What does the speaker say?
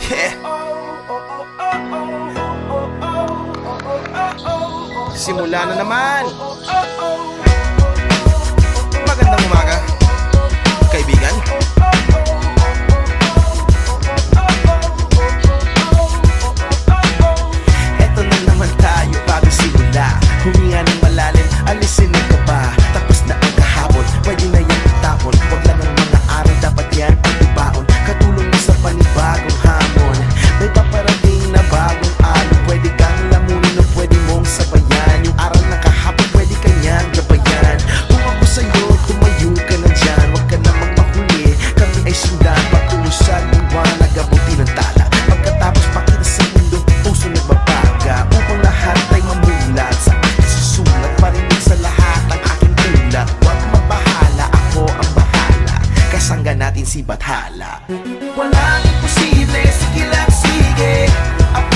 Yeah. Simula na naman. Magandang umaga, kaibigan. Eto na naman tayo bago simula. Huminga ng malalim, alisin ang kaba. Tapos na ang kahapon, pwede na yan itapon. Huwag lang ang mga araw, dapat yan ang ibaon. Katulong mo sa panibagong hamon. May paparating na bagong araw. Pwede kang lamunin o pwede mong sabayan. Yung araw na kahapon, pwede kanyang gabayan. Kung ako sa'yo, tumayo ka na dyan. Huwag ka na magmahuli, kami ay sundan. Patungo sa liwanag, abuti ng tala. Pagkatapos pakita sa mundo, puso nagbabaga. Upang lahat ay mamulat sa aking susulat. Parinig sa lahat ang aking ulat. Huwag mabahala, ako ang bahala. Kasangga natin si Bathala. Walang imposible, sige lang sige. Ako